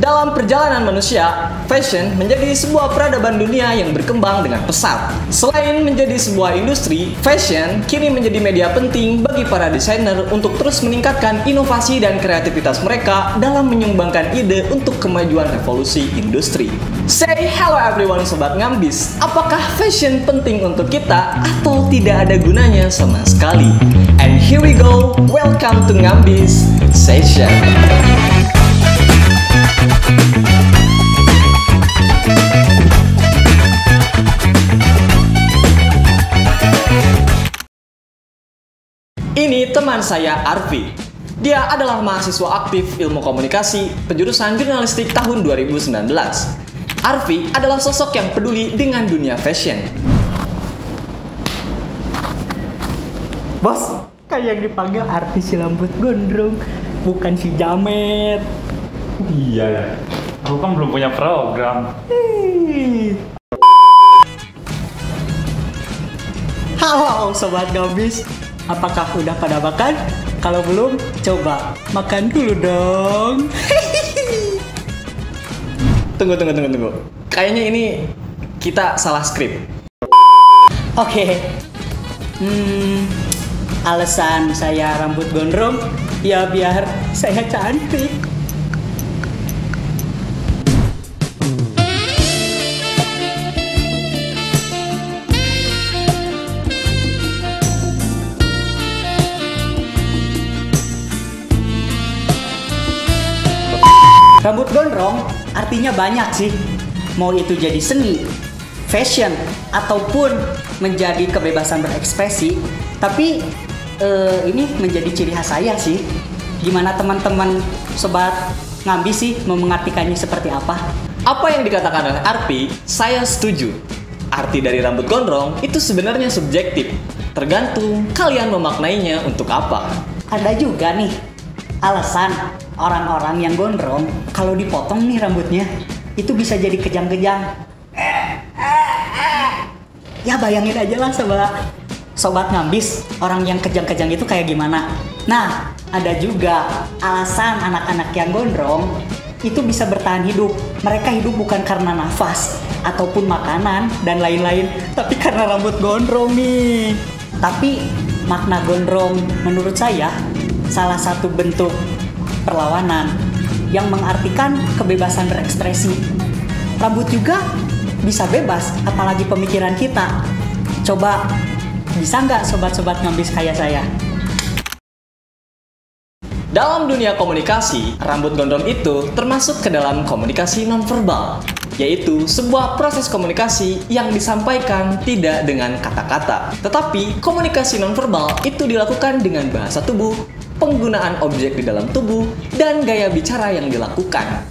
Dalam perjalanan manusia, fashion menjadi sebuah peradaban dunia yang berkembang dengan pesat. Selain menjadi sebuah industri, fashion kini menjadi media penting bagi para desainer untuk terus meningkatkan inovasi dan kreativitas mereka dalam menyumbangkan ide untuk kemajuan revolusi industri. Say hello everyone Sobat Ngambis, apakah fashion penting untuk kita atau tidak ada gunanya sama sekali? And here we go, welcome to Ngambis Session. Ini teman saya Arfi. Dia adalah mahasiswa aktif ilmu komunikasi penjurusan jurnalistik tahun 2019. Arfi adalah sosok yang peduli dengan dunia fashion. Bos, kayak yang dipanggil artis si rambut gondrong, bukan si Jamet. Iya ya, aku kan belum punya program. Halo Sobat Ngambis, apakah udah pada makan? Kalau belum, coba makan dulu dong. Tunggu. Kayaknya ini kita salah skrip. Oke. Alasan saya rambut gondrong, ya biar saya cantik. Rambut gondrong artinya banyak sih. Mau itu jadi seni, fashion, ataupun menjadi kebebasan berekspresi. Tapi ini menjadi ciri khas saya sih. Gimana teman-teman Sobat Ngambis sih mau mengartikannya seperti apa? Apa yang dikatakan oleh Arfi, saya setuju. Arti dari rambut gondrong itu sebenarnya subjektif. Tergantung kalian memaknainya untuk apa. Ada juga nih alasan orang-orang yang gondrong kalau dipotong nih rambutnya itu bisa jadi kejang-kejang. Ya bayangin aja lah Sobat Ngambis, orang yang kejang-kejang itu kayak gimana. Nah, ada juga alasan anak-anak yang gondrong itu bisa bertahan hidup. Mereka hidup bukan karena nafas ataupun makanan dan lain-lain, tapi karena rambut gondrong nih. Tapi makna gondrong menurut saya salah satu bentuk perlawanan yang mengartikan kebebasan berekspresi. Rambut juga bisa bebas, apalagi pemikiran kita. Coba, bisa nggak sobat-sobat Ngambis kayak saya? Dalam dunia komunikasi, rambut gondrong itu termasuk ke dalam komunikasi nonverbal, yaitu sebuah proses komunikasi yang disampaikan tidak dengan kata-kata. Tetapi komunikasi nonverbal itu dilakukan dengan bahasa tubuh, penggunaan objek di dalam tubuh, dan gaya bicara yang dilakukan.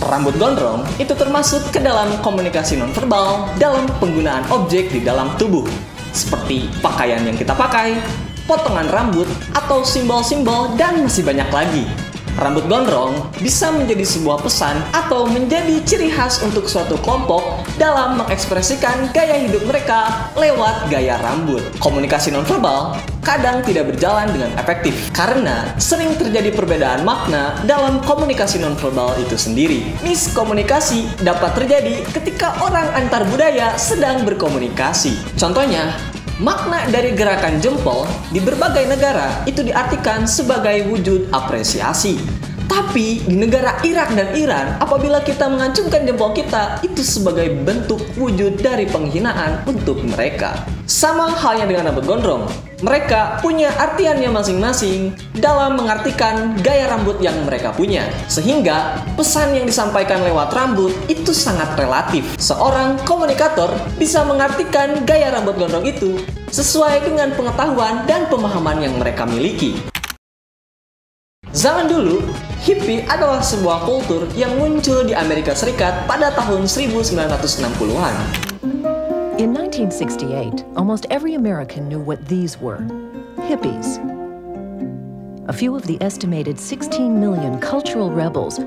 Rambut gondrong itu termasuk ke dalam komunikasi nonverbal dalam penggunaan objek di dalam tubuh, seperti pakaian yang kita pakai, potongan rambut, atau simbol-simbol, dan masih banyak lagi. Rambut gondrong bisa menjadi sebuah pesan atau menjadi ciri khas untuk suatu kelompok dalam mengekspresikan gaya hidup mereka lewat gaya rambut. Komunikasi nonverbal kadang tidak berjalan dengan efektif karena sering terjadi perbedaan makna dalam komunikasi nonverbal itu sendiri. Miskomunikasi dapat terjadi ketika orang antar budaya sedang berkomunikasi. Contohnya, makna dari gerakan jempol di berbagai negara itu diartikan sebagai wujud apresiasi. Tapi di negara Irak dan Iran, apabila kita mengacungkan jempol kita, itu sebagai bentuk wujud dari penghinaan untuk mereka. Sama halnya dengan rambut gondrong. Mereka punya artiannya masing-masing dalam mengartikan gaya rambut yang mereka punya. Sehingga pesan yang disampaikan lewat rambut itu sangat relatif. Seorang komunikator bisa mengartikan gaya rambut gondrong itu sesuai dengan pengetahuan dan pemahaman yang mereka miliki. Zaman dulu, hippie adalah sebuah kultur yang muncul di Amerika Serikat pada tahun 1960-an. In 1968, almost every American knew what these were: hippies. A few of the estimated 16 million cultural rebels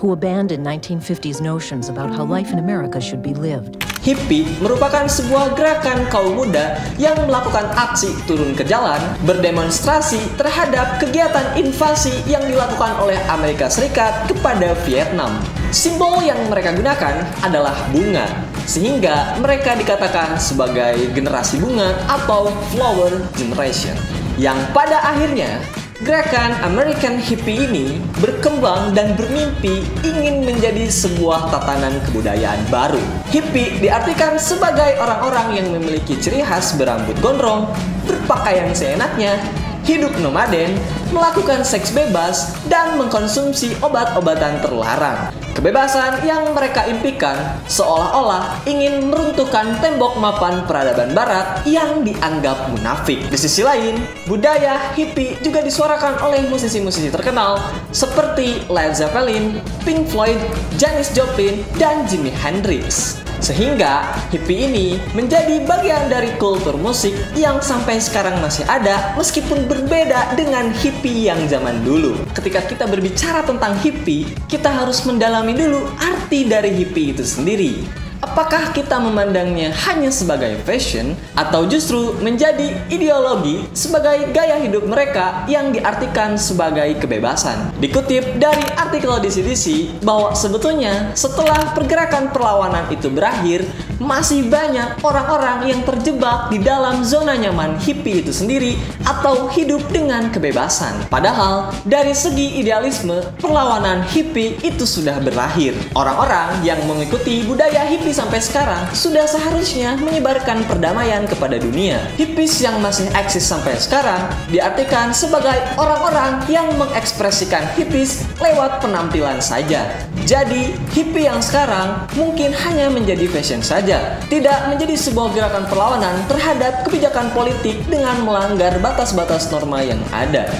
who abandoned 1950s notions about how life in America should be lived. Hippie merupakan sebuah gerakan kaum muda yang melakukan aksi turun ke jalan berdemonstrasi terhadap kegiatan invasi yang dilakukan oleh Amerika Serikat kepada Vietnam. Simbol yang mereka gunakan adalah bunga, sehingga mereka dikatakan sebagai generasi bunga atau flower generation. Yang pada akhirnya gerakan American Hippie ini berkembang dan bermimpi ingin menjadi sebuah tatanan kebudayaan baru. Hippie diartikan sebagai orang-orang yang memiliki ciri khas berambut gondrong, berpakaian seenaknya, hidup nomaden, melakukan seks bebas, dan mengkonsumsi obat-obatan terlarang. Kebebasan yang mereka impikan seolah-olah ingin meruntuhkan tembok mapan peradaban barat yang dianggap munafik. Di sisi lain, budaya hippie juga disuarakan oleh musisi-musisi terkenal seperti Led Zeppelin, Pink Floyd, Janis Joplin, dan Jimi Hendrix. Sehingga hippie ini menjadi bagian dari kultur musik yang sampai sekarang masih ada meskipun berbeda dengan hippie yang zaman dulu. Ketika kita berbicara tentang hippie, kita harus mendalami dulu arti dari hippie itu sendiri. Apakah kita memandangnya hanya sebagai fashion atau justru menjadi ideologi sebagai gaya hidup mereka yang diartikan sebagai kebebasan? Dikutip dari artikel DC bahwa sebetulnya setelah pergerakan perlawanan itu berakhir, masih banyak orang-orang yang terjebak di dalam zona nyaman hippie itu sendiri atau hidup dengan kebebasan. Padahal dari segi idealisme, perlawanan hippie itu sudah berakhir. Orang-orang yang mengikuti budaya hippie sampai sekarang sudah seharusnya menyebarkan perdamaian kepada dunia. Hippies yang masih eksis sampai sekarang diartikan sebagai orang-orang yang mengekspresikan hippies lewat penampilan saja. Jadi, hippie yang sekarang mungkin hanya menjadi fashion saja, tidak menjadi sebuah gerakan perlawanan terhadap kebijakan politik dengan melanggar batas-batas norma yang ada.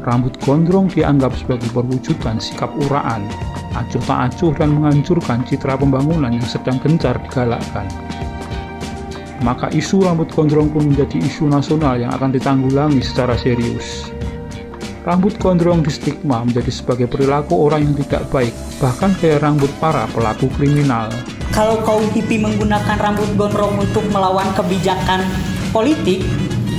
Rambut gondrong dianggap sebagai perwujudan sikap uraan, acuh tak acuh dan menghancurkan citra pembangunan yang sedang gencar digalakkan. Maka isu rambut gondrong pun menjadi isu nasional yang akan ditanggulangi secara serius. Rambut gondrong distigma menjadi sebagai perilaku orang yang tidak baik, bahkan kayak rambut para pelaku kriminal. Kalau kaum hippie menggunakan rambut gondrong untuk melawan kebijakan politik,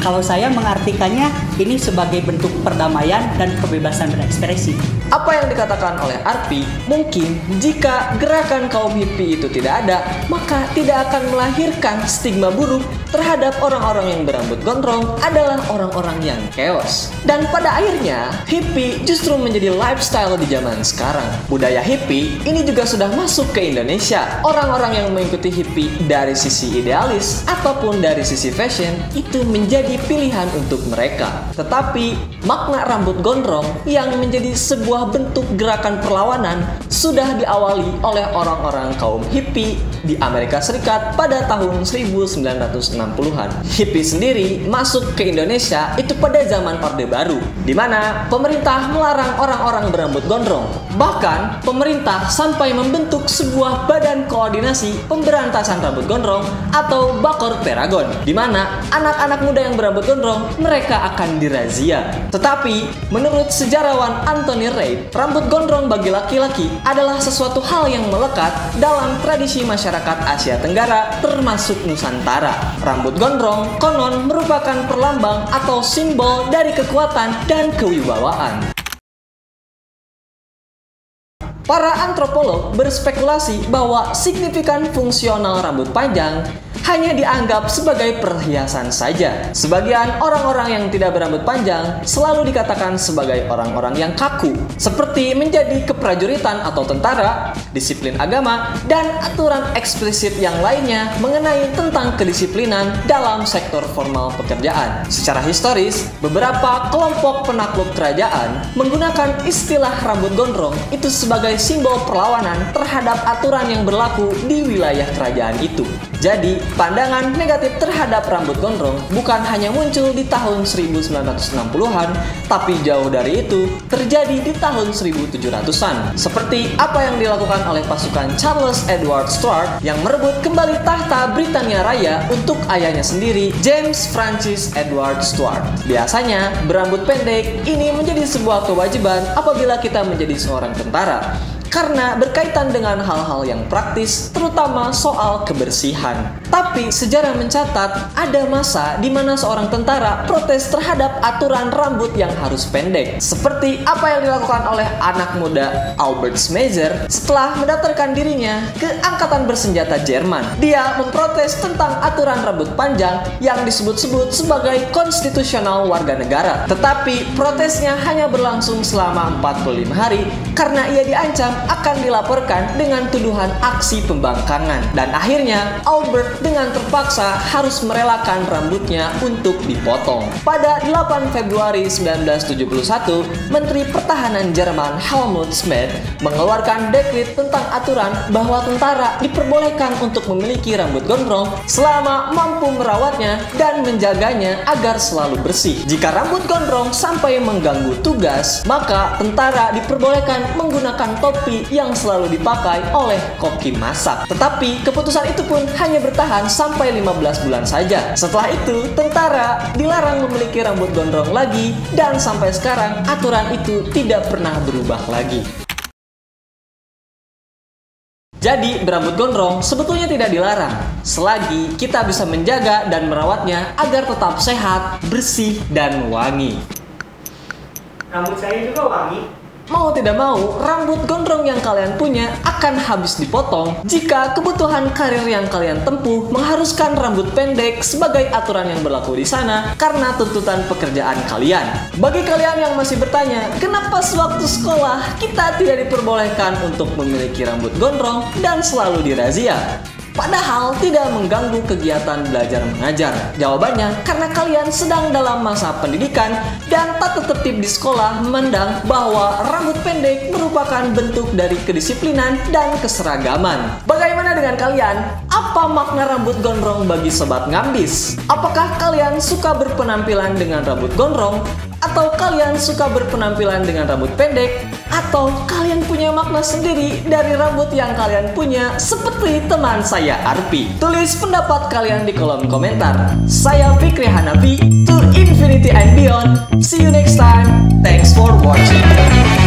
kalau saya mengartikannya ini sebagai bentuk perdamaian dan kebebasan berekspresi. Apa yang dikatakan oleh Arpi, mungkin jika gerakan kaum hippie itu tidak ada, maka tidak akan melahirkan stigma buruk terhadap orang-orang yang berambut gondrong adalah orang-orang yang chaos. Dan pada akhirnya, hippie justru menjadi lifestyle di zaman sekarang. Budaya hippie ini juga sudah masuk ke Indonesia. Orang-orang yang mengikuti hippie dari sisi idealis ataupun dari sisi fashion itu menjadi pilihan untuk mereka. Tetapi makna rambut gondrong yang menjadi sebuah bentuk gerakan perlawanan sudah diawali oleh orang-orang kaum hippie di Amerika Serikat pada tahun 1960-an. Hippie sendiri masuk ke Indonesia itu pada zaman Orde Baru, di mana pemerintah melarang orang-orang berambut gondrong. Bahkan pemerintah sampai membentuk sebuah badan koordinasi pemberantasan rambut gondrong atau Bakor Peragon, di mana anak-anak muda yang berambut gondrong mereka akan dirazia. Tetapi menurut sejarawan Anthony Reid, rambut gondrong bagi laki-laki adalah sesuatu hal yang melekat dalam tradisi masyarakat Asia Tenggara termasuk Nusantara. Rambut gondrong konon merupakan perlambang atau simbol dari kekuatan dan kewibawaan. Para antropolog berspekulasi bahwa signifikan fungsional rambut panjang hanya dianggap sebagai perhiasan saja. Sebagian orang-orang yang tidak berambut panjang selalu dikatakan sebagai orang-orang yang kaku, seperti menjadi keprajuritan atau tentara, disiplin agama, dan aturan eksplisit yang lainnya mengenai tentang kedisiplinan dalam sektor formal pekerjaan. Secara historis, beberapa kelompok penakluk kerajaan menggunakan istilah rambut gondrong itu sebagai sebagai simbol perlawanan terhadap aturan yang berlaku di wilayah kerajaan itu. Jadi, pandangan negatif terhadap rambut gondrong bukan hanya muncul di tahun 1960-an, tapi jauh dari itu terjadi di tahun 1700-an. Seperti apa yang dilakukan oleh pasukan Charles Edward Stuart yang merebut kembali tahta Britania Raya untuk ayahnya sendiri, James Francis Edward Stuart. Biasanya, berambut pendek ini menjadi sebuah kewajiban apabila kita menjadi seorang tentara, karena berkaitan dengan hal-hal yang praktis, terutama soal kebersihan. Tapi sejarah mencatat ada masa di mana seorang tentara protes terhadap aturan rambut yang harus pendek, seperti apa yang dilakukan oleh anak muda Albert Schweitzer setelah mendaftarkan dirinya ke Angkatan Bersenjata Jerman. Dia memprotes tentang aturan rambut panjang yang disebut-sebut sebagai konstitusional warga negara. Tetapi protesnya hanya berlangsung selama 45 hari karena ia diancam akan dilaporkan dengan tuduhan aksi pembangkangan. Dan akhirnya Albert dengan terpaksa harus merelakan rambutnya untuk dipotong. Pada 8 Februari 1971, Menteri Pertahanan Jerman Helmut Schmidt mengeluarkan dekret tentang aturan bahwa tentara diperbolehkan untuk memiliki rambut gondrong selama mampu merawatnya dan menjaganya agar selalu bersih. Jika rambut gondrong sampai mengganggu tugas, maka tentara diperbolehkan menggunakan topi yang selalu dipakai oleh koki masak. Tetapi keputusan itu pun hanya bertahan sampai 15 bulan saja. Setelah itu, tentara dilarang memiliki rambut gondrong lagi dan sampai sekarang aturan itu tidak pernah berubah lagi. Jadi, berambut gondrong sebetulnya tidak dilarang, selagi kita bisa menjaga dan merawatnya agar tetap sehat, bersih, dan wangi. Rambut saya juga wangi. Mau tidak mau, rambut gondrong yang kalian punya akan habis dipotong jika kebutuhan karir yang kalian tempuh mengharuskan rambut pendek sebagai aturan yang berlaku di sana karena tuntutan pekerjaan kalian. Bagi kalian yang masih bertanya, kenapa sewaktu sekolah kita tidak diperbolehkan untuk memiliki rambut gondrong dan selalu dirazia? Padahal tidak mengganggu kegiatan belajar mengajar. Jawabannya, karena kalian sedang dalam masa pendidikan dan tata tertib di sekolah memandang bahwa rambut pendek merupakan bentuk dari kedisiplinan dan keseragaman. Bagaimana dengan kalian? Apa makna rambut gondrong bagi sobat ngambis? Apakah kalian suka berpenampilan dengan rambut gondrong? Atau kalian suka berpenampilan dengan rambut pendek? Atau kalian punya makna sendiri dari rambut yang kalian punya seperti teman saya Arpi? Tulis pendapat kalian di kolom komentar. Saya Fikri Hanafi, to infinity and beyond. See you next time. Thanks for watching.